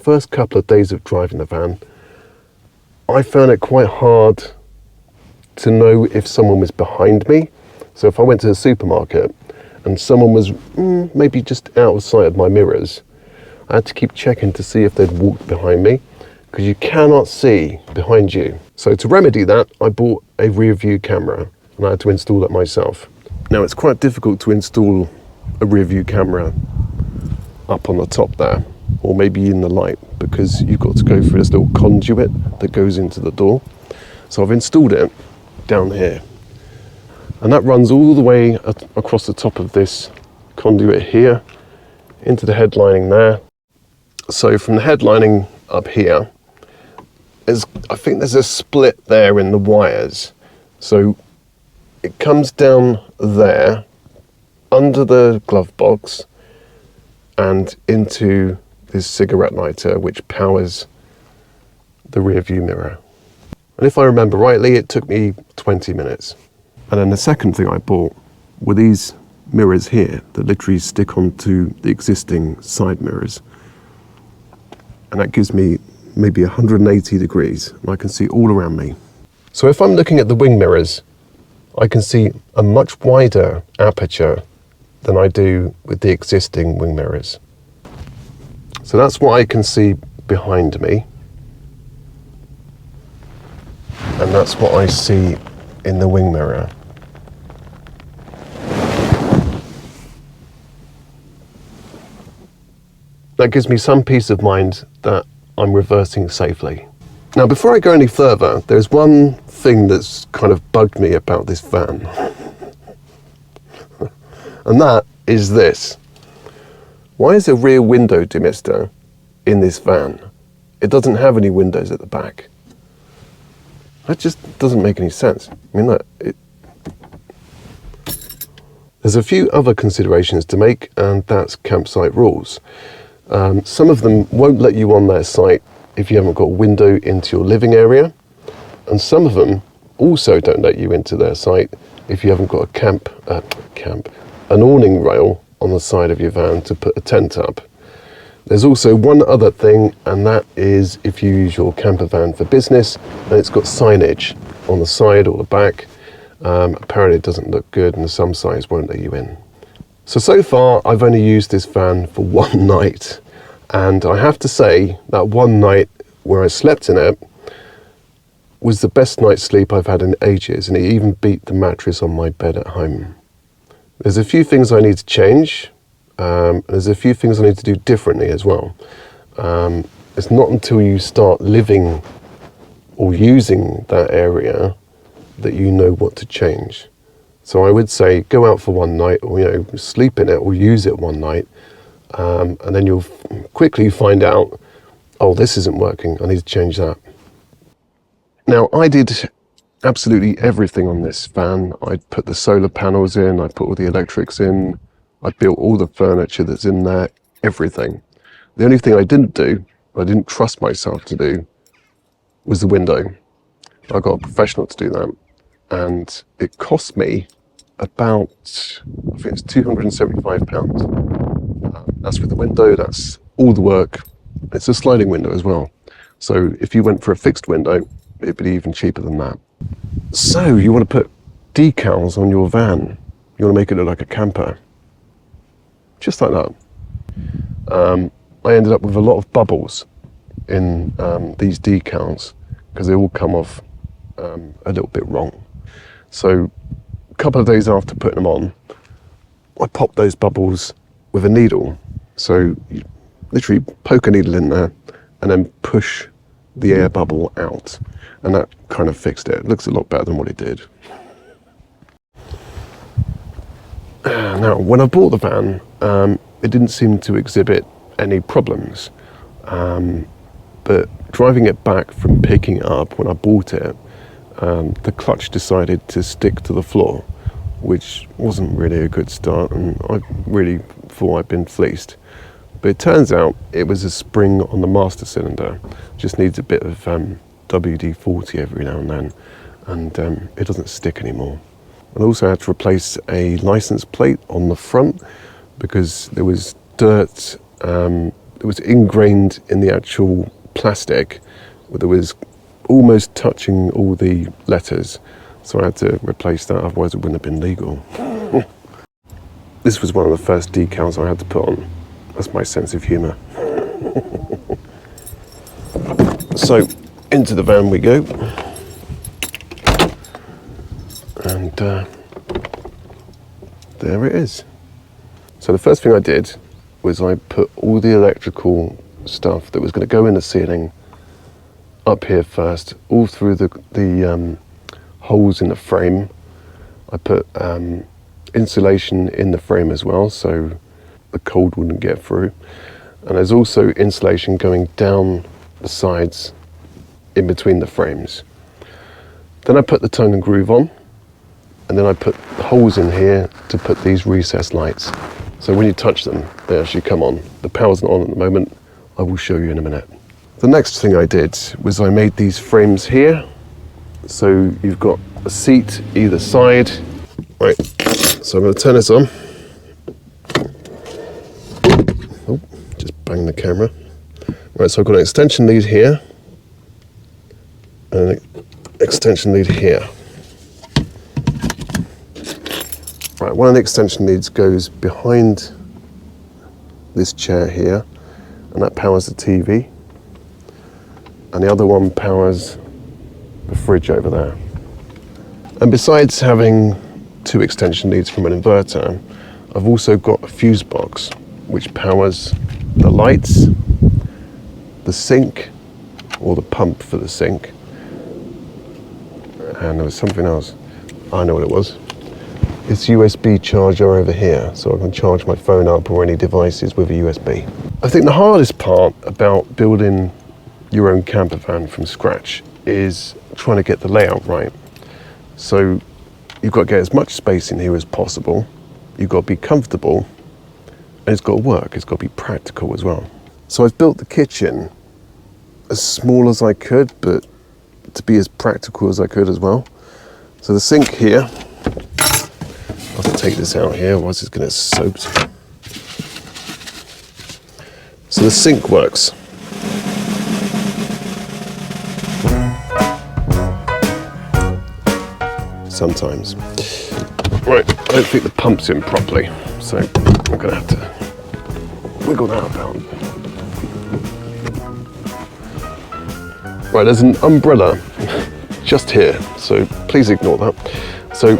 first couple of days of driving the van, I found it quite hard to know if someone was behind me. So if I went to the supermarket and someone was maybe just out of sight of my mirrors, I had to keep checking to see if they'd walked behind me, because you cannot see behind you. So to remedy that, I bought a rear view camera and I had to install that myself. Now it's quite difficult to install a rear view camera up on the top there, or maybe in the light, because you've got to go through this little conduit that goes into the door. So I've installed it down here, and that runs all the way across the top of this conduit here into the headlining there. So from the headlining up here, I think there's a split there in the wires. So it comes down there under the glove box and into this cigarette lighter, which powers the rear view mirror. And if I remember rightly, it took me 20 minutes. And then the second thing I bought were these mirrors here that literally stick onto the existing side mirrors. And that gives me maybe 180 degrees, and I can see all around me. So if I'm looking at the wing mirrors, I can see a much wider aperture than I do with the existing wing mirrors. So that's what I can see behind me. And that's what I see in the wing mirror. That gives me some peace of mind that I'm reversing safely. Now, before I go any further, there's one thing that's kind of bugged me about this van. And that is this. Why is a rear window demister in this van? It doesn't have any windows at the back. That just doesn't make any sense. I mean, look, there's a few other considerations to make, and that's campsite rules. Some of them won't let you on their site if you haven't got a window into your living area, and some of them also don't let you into their site if you haven't got an awning rail on the side of your van to put a tent up. There's also one other thing, and that is if you use your camper van for business and it's got signage on the side or the back, apparently it doesn't look good and some sites won't let you in. So far I've only used this van for one night, and I have to say that one night where I slept in it was the best night's sleep I've had in ages, and it even beat the mattress on my bed at home. There's a few things I need to change. There's a few things I need to do differently as well. It's not until you start living or using that area that you know what to change. So I would say go out for one night, or sleep in it or use it one night, and then you'll quickly find out, oh, this isn't working, I need to change that. Now, I did absolutely everything on this van. I put the solar panels in, I put all the electrics in, I built all the furniture that's in there, everything. The only thing I didn't do, I didn't trust myself to do, was the window. I got a professional to do that, and it cost me about, I think it's £275. That's with the window, that's all the work. It's a sliding window as well. So if you went for a fixed window, it'd be even cheaper than that. So you want to put decals on your van. You want to make it look like a camper. Just like that. I ended up with a lot of bubbles in these decals because they all come off a little bit wrong. So a couple of days after putting them on, I popped those bubbles with a needle. So you literally poke a needle in there and then push the air bubble out, and that kind of fixed it. It looks a lot better than what it did. Now, when I bought the van, it didn't seem to exhibit any problems, but driving it back from picking it up when I bought it, the clutch decided to stick to the floor, which wasn't really a good start, and I really thought I'd been fleeced. But it turns out it was a spring on the master cylinder. Just needs a bit of WD-40 every now and then, and it doesn't stick anymore. I also had to replace a license plate on the front because there was dirt it was ingrained in the actual plastic, that was almost touching all the letters. So I had to replace that, otherwise it wouldn't have been legal. This was one of the first decals I had to put on. That's my sense of humour. So, into the van we go. And there it is. So the first thing I did was I put all the electrical stuff that was going to go in the ceiling up here first, all through the holes in the frame. I put insulation in the frame as well, so the cold wouldn't get through. And there's also insulation going down the sides in between the frames. Then I put the tongue and groove on, and then I put holes in here to put these recessed lights. So when you touch them, they actually come on. The power's not on at the moment. I will show you in a minute. The next thing I did was I made these frames here. So you've got a seat either side. Right, so I'm going to turn this on. Oh, just bang the camera. Right, so I've got an extension lead here and an extension lead here. Right, one of the extension leads goes behind this chair here, and that powers the TV. And the other one powers the fridge over there. And besides having two extension leads from an inverter, I've also got a fuse box which powers the lights, the sink, or the pump for the sink. And there was something else. I know what it was. It's USB charger over here, so I can charge my phone up or any devices with a USB. I think the hardest part about building your own camper van from scratch is trying to get the layout right. So you've got to get as much space in here as possible. You've got to be comfortable, and it's got to work. It's got to be practical as well. So I've built the kitchen as small as I could, but to be as practical as I could as well. So the sink here, I'll have to take this out here, otherwise it's going to get soaked. So the sink works. Sometimes. Right, I don't think the pump's in properly, so I'm going to have to wiggle that about. Right, there's an umbrella just here, so please ignore that. So,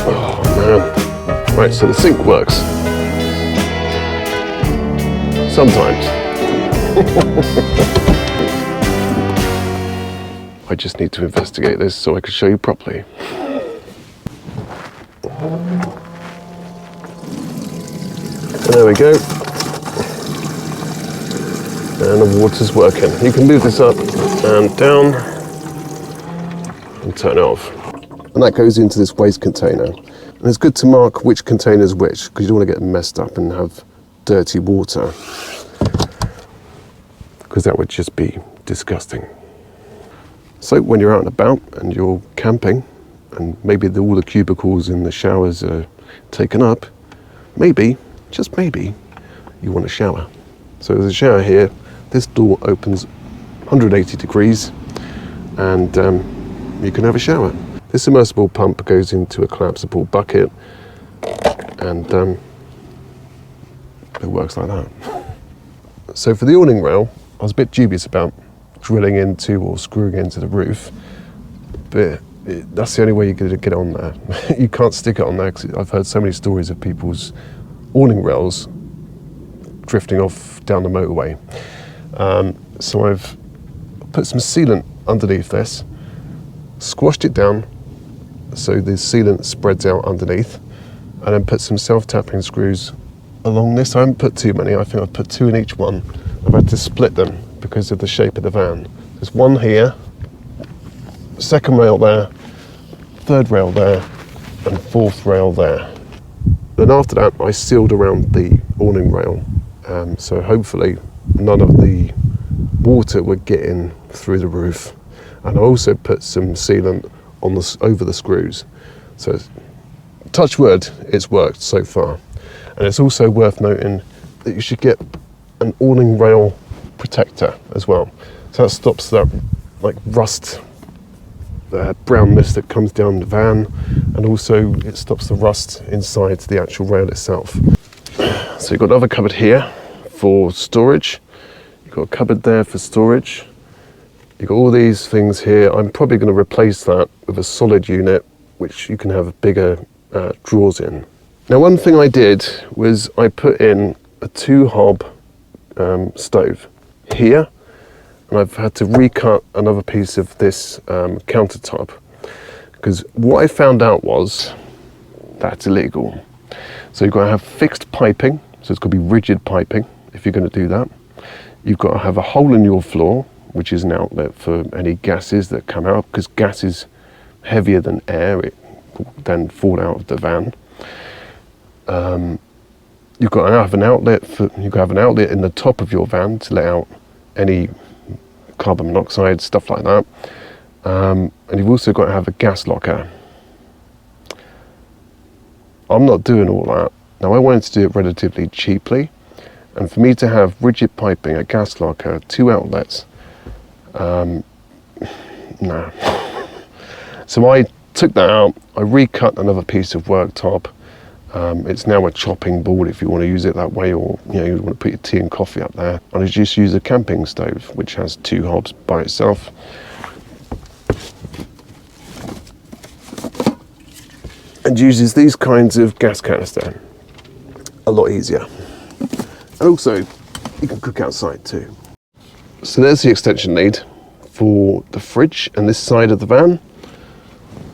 oh man. Right, so the sink works. Sometimes. I just need to investigate this so I can show you properly. And there we go. And the water's working. You can move this up and down and turn it off. And that goes into this waste container. And it's good to mark which container is which, because you don't want to get messed up and have dirty water, because that would just be disgusting. So when you're out and about and you're camping, and maybe all the cubicles in the showers are taken up, maybe, just maybe, you want a shower. So there's a shower here. This door opens 180 degrees, and you can have a shower. This submersible pump goes into a collapsible bucket, and it works like that. So for the awning rail, I was a bit dubious about drilling into or screwing into the roof, but that's the only way you're going to get on there. You can't stick it on there, because I've heard so many stories of people's awning rails drifting off down the motorway. So I've put some sealant underneath this, squashed it down so the sealant spreads out underneath, and then put some self-tapping screws along this. I haven't put too many. I think I've put 2 in each one. I've had to split them because of the shape of the van. There's one here, second rail there, third rail there, and fourth rail there. Then after that, I sealed around the awning rail, so hopefully none of the water would get in through the roof. And I also put some sealant on over the screws. So touch wood, it's worked so far. And it's also worth noting that you should get an awning rail protector as well. So that stops that like rust, the brown mist that comes down the van, and also it stops the rust inside the actual rail itself. So you've got another cupboard here for storage. You've got a cupboard there for storage. You've got all these things here. I'm probably going to replace that with a solid unit, which you can have bigger drawers in. Now, one thing I did was I put in a 2-hob stove here, and I've had to recut another piece of this countertop, because what I found out was that's illegal. So you've got to have fixed piping, so it's got to be rigid piping if you're going to do that. You've got to have a hole in your floor, which is an outlet for any gases that come out, because gas is heavier than air, it will then fall out of the van. You've got to have an outlet in the top of your van to let out any carbon monoxide, stuff like that. And you've also got to have a gas locker. I'm not doing all that. Now, I wanted to do it relatively cheaply, and for me to have rigid piping, a gas locker, 2 outlets, no. So I took that out, I recut another piece of worktop. It's now a chopping board if you want to use it that way, or you want to put your tea and coffee up there. And I just use a camping stove, which has 2 hobs by itself. And uses these kinds of gas canister. A lot easier. And also, you can cook outside too. So there's the extension lead for the fridge and this side of the van.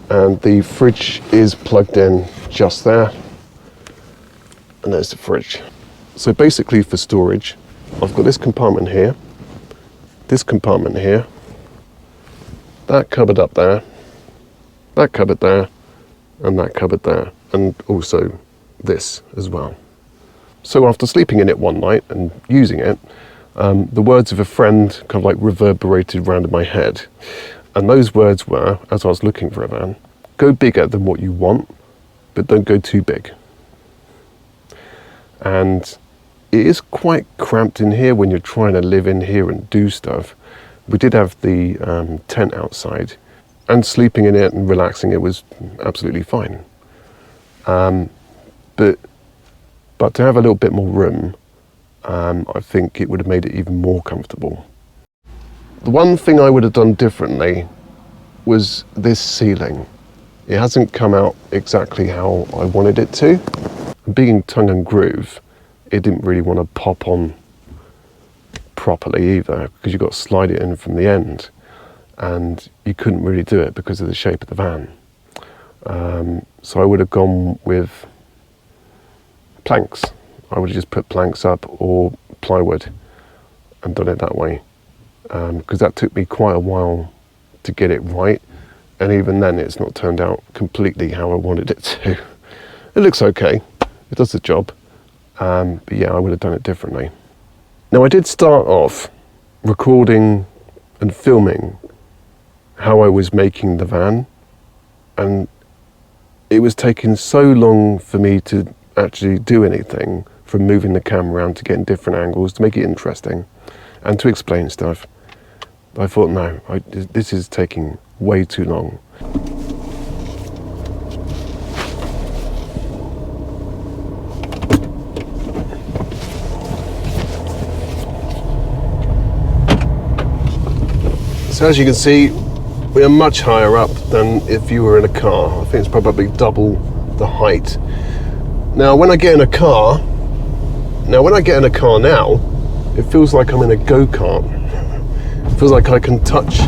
And the fridge is plugged in just there. And there's the fridge. So basically for storage, I've got this compartment here, that cupboard up there, that cupboard there, and that cupboard there, and also this as well. So after sleeping in it one night and using it, the words of a friend kind of like reverberated around in my head. And those words were, as I was looking for a van, go bigger than what you want, but don't go too big. And it is quite cramped in here when you're trying to live in here and do stuff. We did have the tent outside, and sleeping in it and relaxing it was absolutely fine. But to have a little bit more room, I think it would have made it even more comfortable. The one thing I would have done differently was this ceiling. It hasn't come out exactly how I wanted it to. Being tongue and groove, it didn't really want to pop on properly either, because you've got to slide it in from the end, and you couldn't really do it because of the shape of the van. So I would have gone with planks. I would have just put planks up or plywood and done it that way, because that took me quite a while to get it right, and even then it's not turned out completely how I wanted it to. It looks okay, it does the job, but yeah, I would have done it differently. Now, I did start off recording and filming how I was making the van, and it was taking so long for me to actually do anything, from moving the camera around to getting different angles to make it interesting and to explain stuff. I thought, no, this is taking way too long. So as you can see, we are much higher up than if you were in a car. I think it's probably double the height. Now, when I get in a car now, it feels like I'm in a go-kart. It feels like I can touch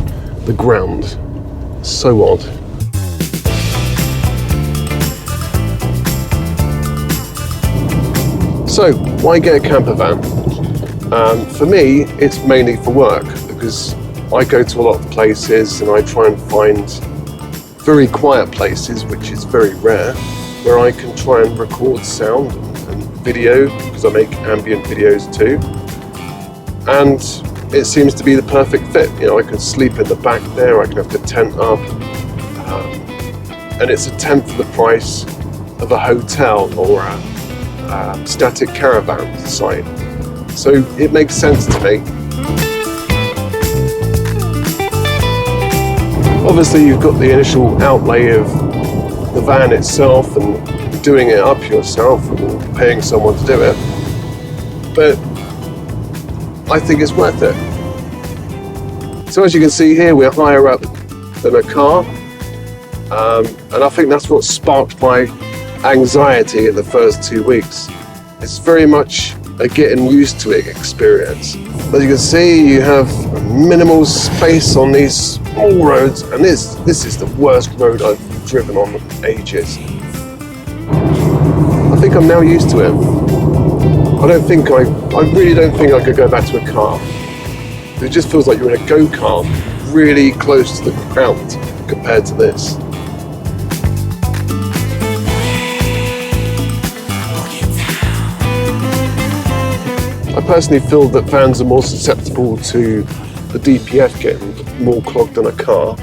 the ground. So odd. So, why get a camper van? For me, it's mainly for work, because I go to a lot of places and I try and find very quiet places, which is very rare, where I can try and record sound and video, because I make ambient videos too. And it seems to be the perfect fit. I can sleep in the back there, I can have the tent up, and it's a tenth of the price of a hotel or static caravan site. So it makes sense to me. Obviously you've got the initial outlay of the van itself and doing it up yourself and paying someone to do it, but I think it's worth it. So as you can see here, we're higher up than a car, and I think that's what sparked my anxiety in the first 2 weeks. It's very much a getting used to it experience. As you can see, you have minimal space on these small roads, and this is the worst road I've driven on in ages. I think I'm now used to it. I really don't think I could go back to a car. It just feels like you're in a go-kart, really close to the ground compared to this. I personally feel that vans are more susceptible to the DPF getting more clogged than a car,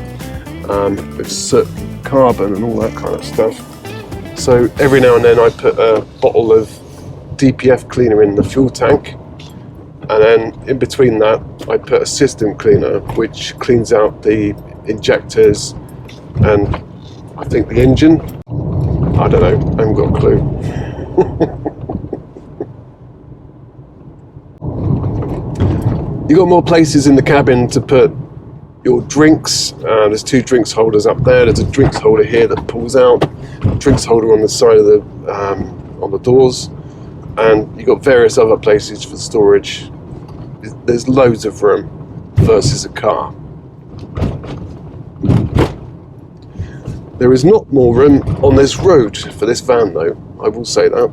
with soot, carbon and all that kind of stuff. So every now and then I put a bottle of DPF cleaner in the fuel tank, and then in between that I put a system cleaner which cleans out the injectors and I think the engine. I don't know, I haven't got a clue. You got more places in the cabin to put your drinks. There's 2 drinks holders up there. There's a drinks holder here that pulls out. A drinks holder on the side of the on the doors, and you got various other places for storage. There's loads of room versus a car. There is not more room on this road for this van, though. I will say that.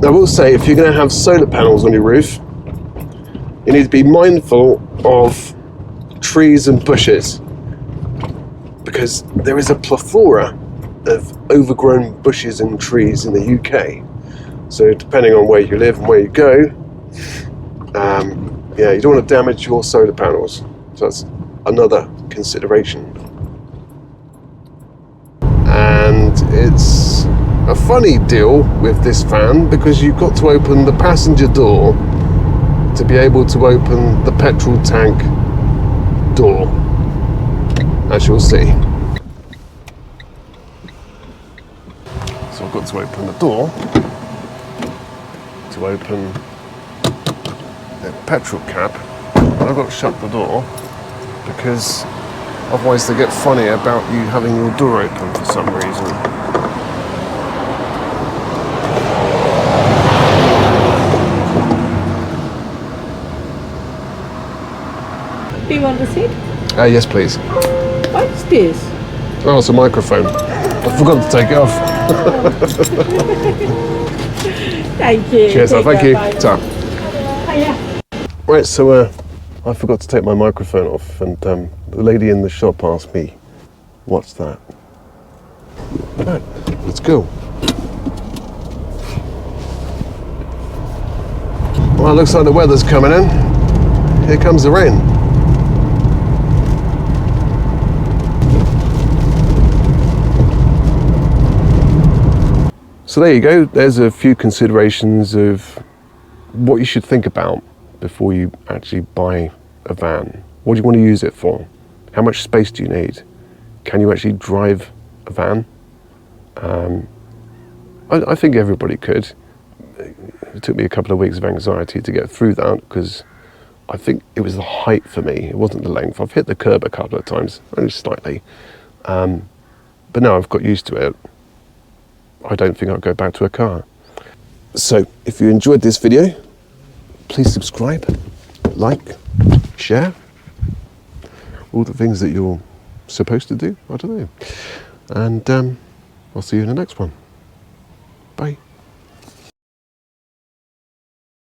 I will say, if you're going to have solar panels on your roof, you need to be mindful of trees and bushes, because there is a plethora of overgrown bushes and trees in the UK. So depending on where you live and where you go, you don't want to damage your solar panels. So that's another consideration. And it's a funny deal with this van because you've got to open the passenger door to be able to open the petrol tank door, as you'll see. So I've got to open the door to open the petrol cap, and I've got to shut the door because otherwise they get funny about you having your door open for some reason. Do you want a seat? Yes, please. What's this? Oh, it's a microphone. I forgot to take it off. Thank you. Cheers, thank you. Bye. Ta. Hiya. Right, so I forgot to take my microphone off, and the lady in the shop asked me, "What's that?" Right, let's go. Well, it looks like the weather's coming in. Here comes the rain. So there you go, there's a few considerations of what you should think about before you actually buy a van. What do you want to use it for? How much space do you need? Can you actually drive a van? I think everybody could. It took me a couple of weeks of anxiety to get through that because I think it was the height for me, it wasn't the length. I've hit the curb a couple of times, only slightly. But now I've got used to it. I don't think I'll go back to a car. So if you enjoyed this video, please subscribe, like, share, all the things that you're supposed to do, I don't know. And I'll see you in the next one. Bye.